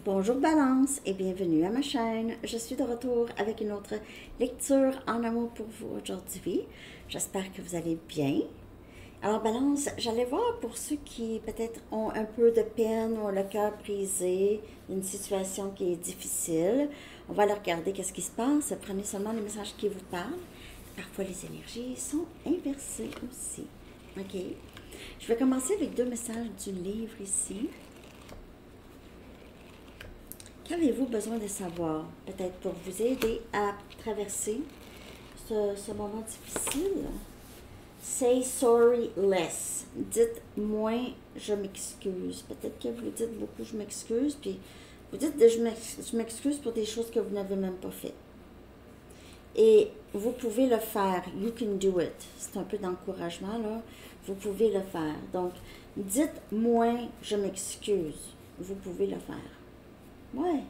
Bonjour Balance et bienvenue à ma chaîne. Je suis de retour avec une autre lecture en amour pour vous aujourd'hui. J'espère que vous allez bien. Alors Balance, j'allais voir pour ceux qui peut-être ont un peu de peine ou le cœur brisé, une situation qui est difficile. On va aller regarder qu'est-ce qui se passe. Prenez seulement les messages qui vous parlent. Parfois les énergies sont inversées aussi. Ok. Je vais commencer avec deux messages du livre ici. Qu'avez-vous besoin de savoir, peut-être pour vous aider à traverser ce moment difficile? Say sorry less. Dites moins je m'excuse. Peut-être que vous dites beaucoup je m'excuse, puis vous dites je m'excuse pour des choses que vous n'avez même pas faites. Et vous pouvez le faire. You can do it. C'est un peu d'encouragement, là. Vous pouvez le faire. Donc, dites moins je m'excuse. Vous pouvez le faire. Ouais.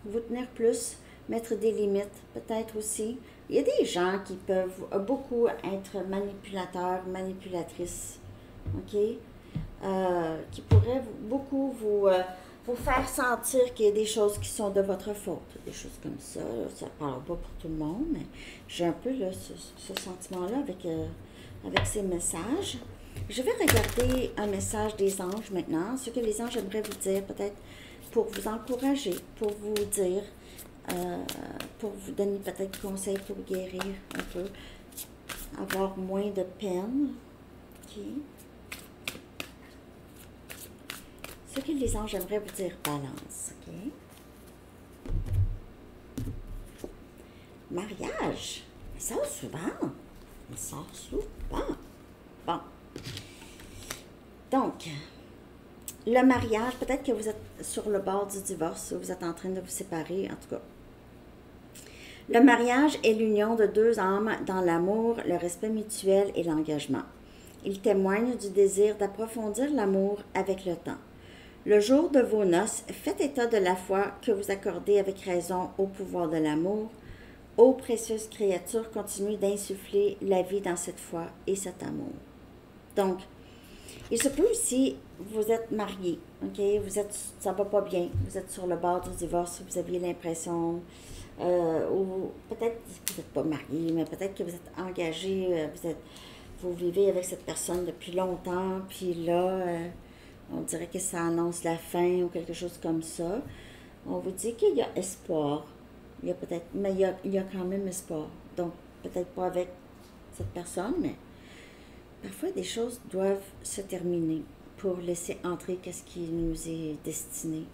Vous tenir plus, mettre des limites, peut-être aussi. Il y a des gens qui peuvent beaucoup être manipulateurs, manipulatrices, ok? Qui pourraient beaucoup vous faire sentir qu'il y a des choses qui sont de votre faute. Des choses comme ça, là, ça ne parle pas pour tout le monde, mais j'ai un peu là, ce sentiment-là avec ces messages. Je vais regarder un message des anges maintenant, ce que les anges aimeraient vous dire, peut-être pour vous encourager, pour vous dire, pour vous donner peut-être des conseils pour guérir un peu, avoir moins de peine. Ok. Ce que les anges aimeraient vous dire, Balance. Ok. Mariage. Il sort souvent. Il sort souvent. Bon. Donc, le mariage, peut-être que vous êtes sur le bord du divorce, ou vous êtes en train de vous séparer, en tout cas. Le mariage est l'union de deux âmes dans l'amour, le respect mutuel et l'engagement. Il témoigne du désir d'approfondir l'amour avec le temps. Le jour de vos noces, faites état de la foi que vous accordez avec raison au pouvoir de l'amour. Ô précieuse créature, continuez d'insuffler la vie dans cette foi et cet amour. Donc, il se peut aussi, vous êtes marié, ok? Ça va pas bien, vous êtes sur le bord du divorce, vous aviez l'impression, ou peut-être que vous n'êtes pas marié, mais peut-être que vous êtes engagé, vous vivez avec cette personne depuis longtemps, puis là, on dirait que ça annonce la fin ou quelque chose comme ça. On vous dit qu'il y a espoir, il y a peut-être, mais il y a quand même espoir. Donc, peut-être pas avec cette personne, mais parfois, des choses doivent se terminer pour laisser entrer ce qui nous est destiné.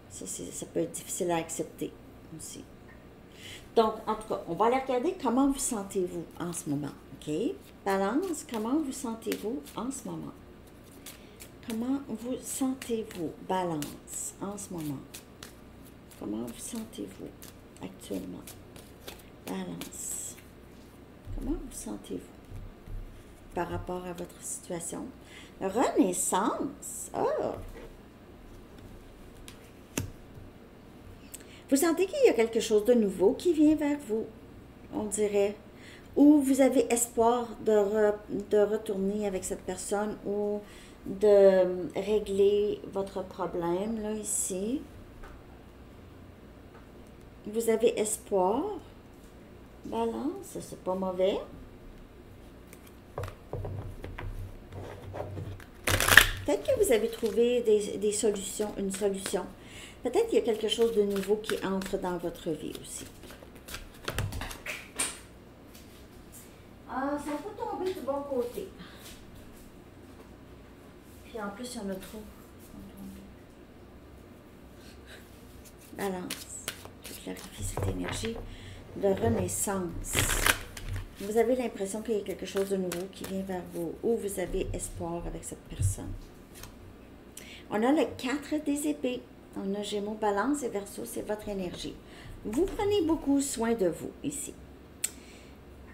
Ça peut être difficile à accepter aussi. Donc, en tout cas, on va aller regarder comment vous sentez-vous en ce moment. OK? Balance, comment vous sentez-vous en ce moment? Comment vous sentez-vous, Balance, en ce moment? Comment vous sentez-vous actuellement? Balance. Comment vous sentez-vous par rapport à votre situation? Renaissance. Oh! Vous sentez qu'il y a quelque chose de nouveau qui vient vers vous, on dirait. Ou vous avez espoir de retourner avec cette personne ou de régler votre problème, là, ici. Vous avez espoir. Balance, c'est pas mauvais. Peut-être que vous avez trouvé des solutions, une solution. Peut-être qu'il y a quelque chose de nouveau qui entre dans votre vie aussi. Ah, ça peut tomber du bon côté. Puis en plus, il y en a trop. Balance. Je vais clarifier cette énergie de renaissance. Vous avez l'impression qu'il y a quelque chose de nouveau qui vient vers vous, ou vous avez espoir avec cette personne. On a le 4 des épées. On a Gémeaux, Balance et Verseau, c'est votre énergie. Vous prenez beaucoup soin de vous ici.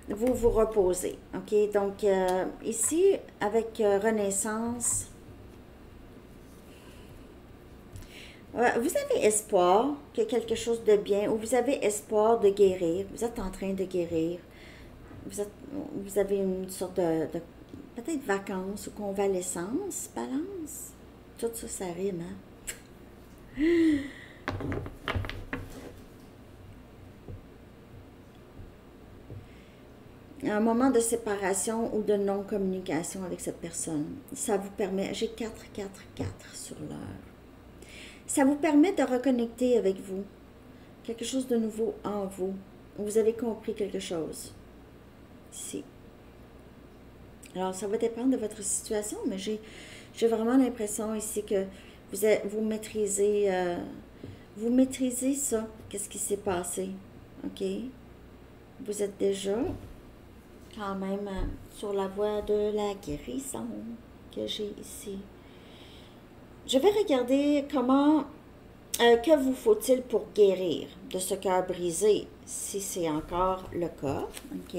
Vous vous reposez. OK? Donc, ici, avec Renaissance, vous avez espoir qu'il y a quelque chose de bien, ou vous avez espoir de guérir. Vous êtes en train de guérir. Vous avez une sorte de peut-être vacances ou convalescence, Balance. Tout ça, ça rime, hein? Un moment de séparation ou de non-communication avec cette personne. Ça vous permet, j'ai 4, 4, 4 sur l'heure. Ça vous permet de reconnecter avec vous. Quelque chose de nouveau en vous. Vous avez compris quelque chose. Ici. Alors, ça va dépendre de votre situation, mais j'ai vraiment l'impression ici que vous maîtrisez ça. Qu'est-ce qui s'est passé? OK? Vous êtes déjà quand même sur la voie de la guérison que j'ai ici. Je vais regarder comment, que vous faut-il pour guérir de ce cœur brisé, si c'est encore le cas. OK?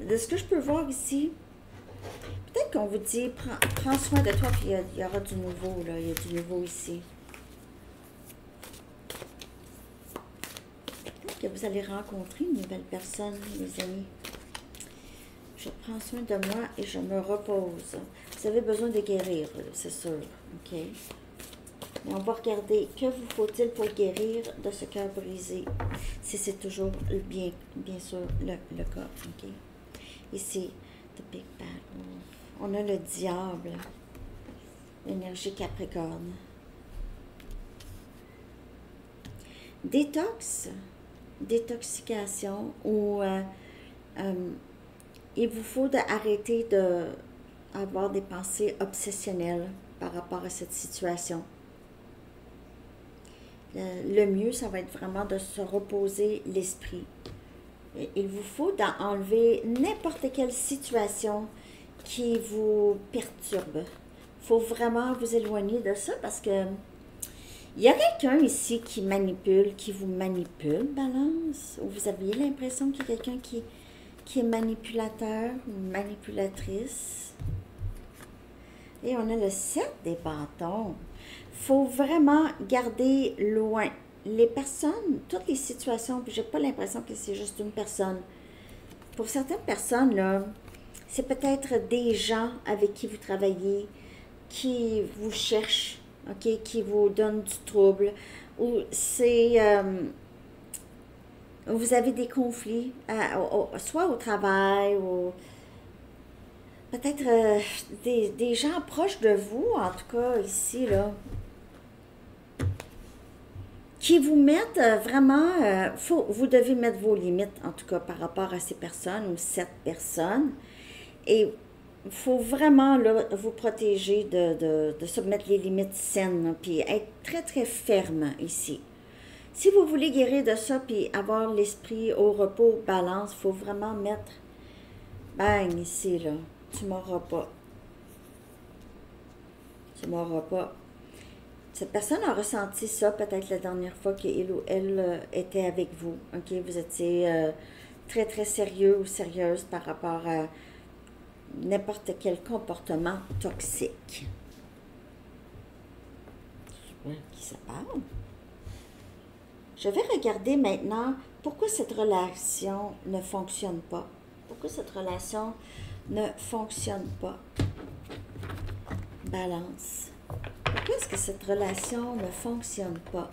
De ce que je peux voir ici, peut-être qu'on vous dit, prends soin de toi, puis il y aura du nouveau, là. Il y a du nouveau ici. Peut-être que vous allez rencontrer une nouvelle personne, les amis. Je prends soin de moi et je me repose. Vous avez besoin de guérir, c'est sûr. OK? Mais on va regarder, que vous faut-il pour guérir de ce cœur brisé? Si c'est toujours bien sûr le cas. OK? Ici, the big bad wolf. On a le diable. L'énergie capricorne. Détox. Détoxication ou il vous faut arrêter d'avoir des pensées obsessionnelles par rapport à cette situation. Le mieux, ça va être vraiment de se reposer l'esprit. Il vous faut enlever n'importe quelle situation qui vous perturbe. Il faut vraiment vous éloigner de ça parce que il y a quelqu'un ici qui vous manipule, Balance, ou vous aviez l'impression qu'il y a quelqu'un qui est manipulateur ou manipulatrice. Et on a le 7 des bâtons. Il faut vraiment garder loin les personnes, toutes les situations, puis j'ai pas l'impression que c'est juste une personne. Pour certaines personnes, là, c'est peut-être des gens avec qui vous travaillez, qui vous cherchent, OK, qui vous donnent du trouble, ou c'est... vous avez des conflits, soit au travail, ou peut-être des gens proches de vous, en tout cas ici, là, qui vous mettent vraiment, vous devez mettre vos limites, en tout cas, par rapport à ces personnes ou cette personne. Et il faut vraiment là, vous protéger de se mettre les limites saines, puis être très, très ferme ici. Si vous voulez guérir de ça, puis avoir l'esprit au repos, balance, il faut vraiment mettre, bang, ici, là, tu m'auras pas. Tu m'auras pas. Cette personne a ressenti ça peut-être la dernière fois qu'il ou elle était avec vous. OK, vous étiez très, très sérieux ou sérieuse par rapport à n'importe quel comportement toxique. Je sais pas qui ça parle. Je vais regarder maintenant pourquoi cette relation ne fonctionne pas. Pourquoi cette relation ne fonctionne pas. Balance. Pourquoi est-ce que cette relation ne fonctionne pas?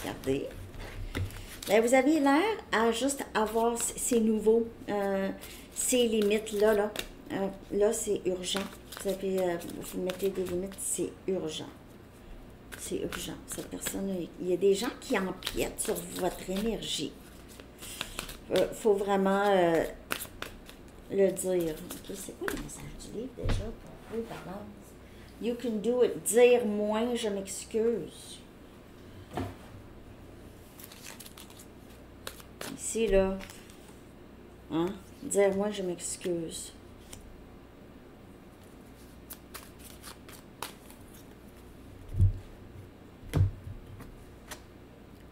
Regardez. Bien, vous avez l'air à juste avoir ces nouveaux, ces limites-là. Là, c'est urgent. Vous mettez des limites, c'est urgent. C'est urgent. Cette personne, il y a des gens qui empiètent sur votre énergie. Faut vraiment le dire. OK, c'est quoi le message du livre déjà pour vous, Balance? You can do it. Dire moins, je m'excuse. Ici, là. Hein? Dire moins, je m'excuse.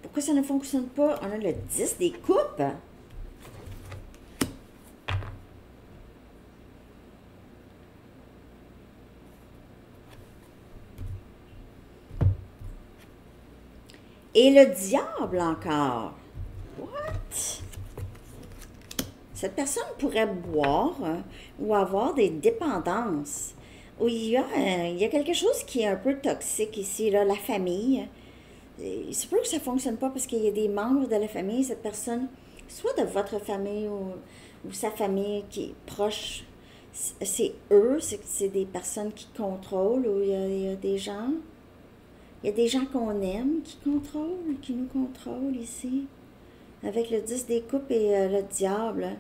Pourquoi ça ne fonctionne pas? On a le 10 des coupes. Et le diable encore. What? Cette personne pourrait boire ou avoir des dépendances. Où il y a quelque chose qui est un peu toxique ici, là, la famille. c'est pas que ça fonctionne pas parce qu'il y a des membres de la famille, cette personne, soit de votre famille ou sa famille qui est proche, c'est eux, c'est des personnes qui contrôlent, ou il y a des gens, il y a des gens qu'on aime qui contrôlent, qui nous contrôlent ici, avec le 10 des coupes et le diable.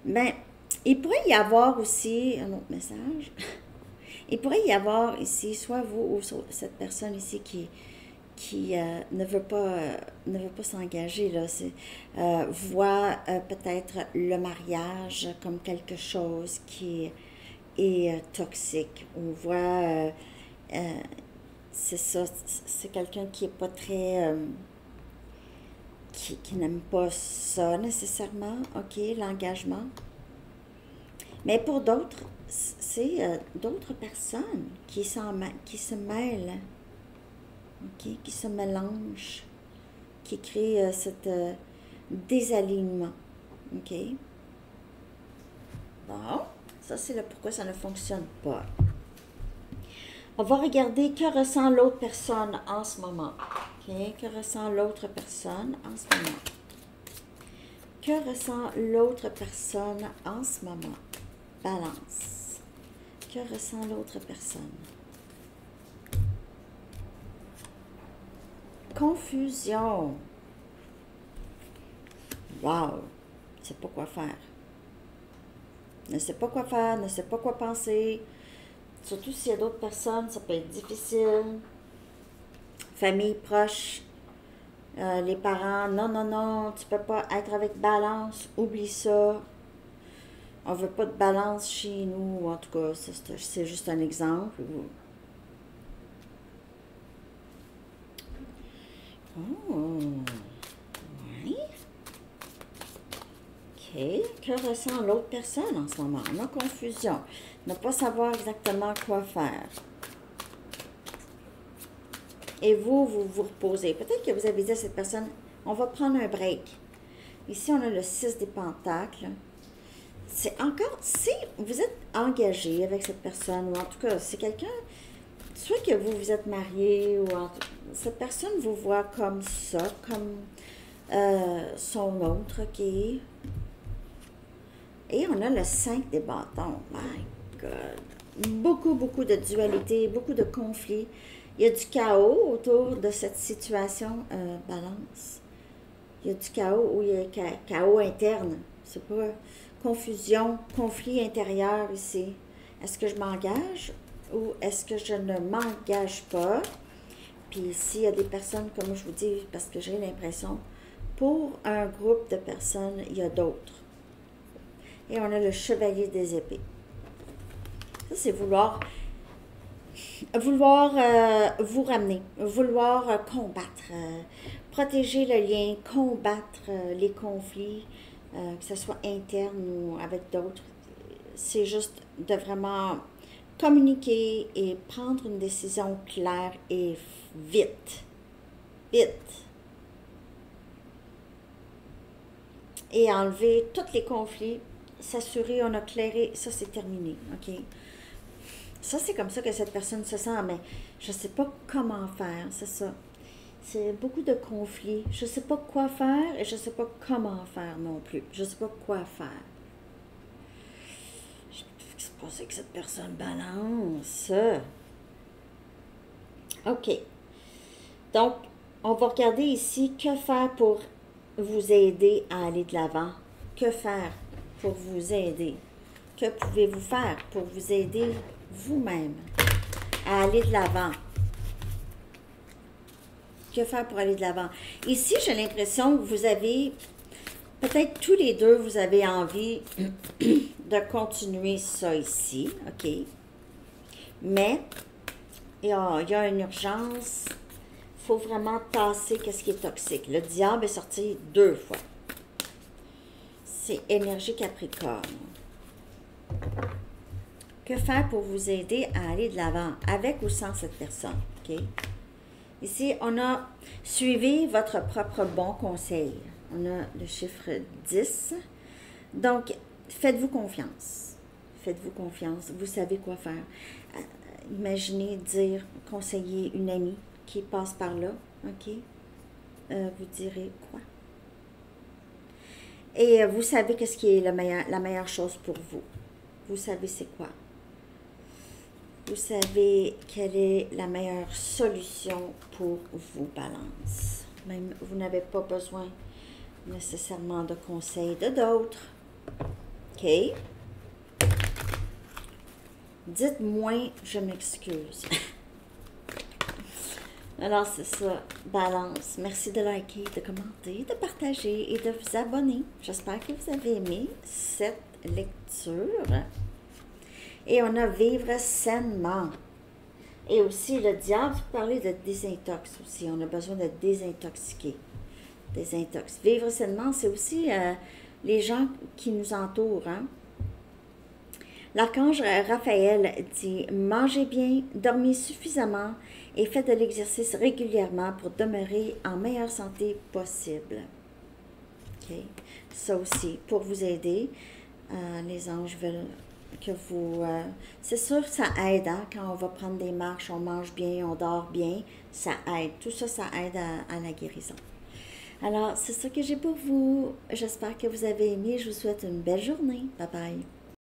Ben, il pourrait y avoir aussi un autre message. Il pourrait y avoir ici, soit vous ou cette personne ici qui ne veut pas s'engager, là, voit peut-être le mariage comme quelque chose qui est toxique. On voit, c'est ça, c'est quelqu'un qui est pas très, qui n'aime pas ça nécessairement, ok, l'engagement. Mais pour d'autres, c'est d'autres personnes qui se mêlent, ok, qui se mélangent, qui créent cet désalignement. Ok? Bon, ça c'est le pourquoi ça ne fonctionne pas. On va regarder que ressent l'autre personne en ce moment. Ok? Que ressent l'autre personne en ce moment? Que ressent l'autre personne en ce moment? Balance. Que ressent l'autre personne? Confusion. Wow! Ne sait pas quoi faire. Ne sait pas quoi faire, ne sait pas quoi penser. Surtout s'il y a d'autres personnes, ça peut être difficile. Famille proche, les parents, non, non, non, tu peux pas être avec balance, oublie ça. On veut pas de balance chez nous, en tout cas, c'est juste un exemple. Oh, oui. OK. Que ressent l'autre personne en ce moment? On a confusion. Ne pas savoir exactement quoi faire. Et vous vous reposez. Peut-être que vous avez dit à cette personne, on va prendre un break. Ici, on a le 6 des pentacles. C'est encore, si vous êtes engagé avec cette personne, ou en tout cas, c'est quelqu'un, soit que vous vous êtes marié, ou cette personne vous voit comme ça, comme son autre, ok? Et on a le 5 des bâtons. My God. Beaucoup, beaucoup de dualité, beaucoup de conflits. Il y a du chaos autour de cette situation balance. Il y a du chaos ou il y a chaos interne. C'est pas confusion, conflit intérieur ici. Est-ce que je m'engage ou est-ce que je ne m'engage pas? Puis ici, il y a des personnes, comme je vous dis, parce que j'ai l'impression, pour un groupe de personnes, il y a d'autres. Et on a le chevalier des épées. Ça, c'est vouloir vous ramener, vouloir combattre, protéger le lien, combattre les conflits, que ce soit interne ou avec d'autres. C'est juste de vraiment communiquer et prendre une décision claire et vite. Vite. Et enlever tous les conflits, s'assurer, on a clairé, ça c'est terminé, ok? Ça, c'est comme ça que cette personne se sent, mais je ne sais pas comment faire, c'est ça. C'est beaucoup de conflits. Je ne sais pas quoi faire et je ne sais pas comment faire non plus. Je ne sais pas quoi faire. Qu'est-ce qui se passe avec cette personne balance? OK. Donc, on va regarder ici que faire pour vous aider à aller de l'avant. Que faire pour vous aider? Que pouvez-vous faire pour vous aider vous-même à aller de l'avant? Que faire pour aller de l'avant? Ici, j'ai l'impression que vous avez, peut-être tous les deux, vous avez envie de continuer ça ici, OK? Mais, il y a une urgence. Il faut vraiment tasser ce qui est toxique. Le diable est sorti 2 fois. C'est énergie Capricorne. Que faire pour vous aider à aller de l'avant, avec ou sans cette personne, OK? Ici, on a suivi votre propre bon conseil. On a le chiffre 10. Donc, faites-vous confiance. Faites-vous confiance. Vous savez quoi faire. Imaginez dire, conseiller une amie qui passe par là, ok? Vous direz quoi? Et vous savez qu'est-ce qui est la meilleure chose pour vous. Vous savez c'est quoi. Vous savez quelle est la meilleure solution pour vous, Balance. Même vous n'avez pas besoin nécessairement de conseils de d'autres. OK? Dites-moi, je m'excuse. Alors, c'est ça. Balance. Merci de liker, de commenter, de partager et de vous abonner. J'espère que vous avez aimé cette lecture. Et on a vivre sainement. Et aussi, le diable, vous parlez de désintox aussi. On a besoin de désintoxiquer. Désintox. Vivre sainement, c'est aussi les gens qui nous entourent. Hein? L'archange Raphaël dit « Mangez bien, dormez suffisamment et faites de l'exercice régulièrement pour demeurer en meilleure santé possible. » OK? Ça aussi, pour vous aider, les anges veulent que vous... c'est sûr que ça aide, hein? Quand on va prendre des marches, on mange bien, on dort bien, ça aide. Tout ça, ça aide à la guérison. Alors, c'est ça que j'ai pour vous. J'espère que vous avez aimé. Je vous souhaite une belle journée. Bye bye.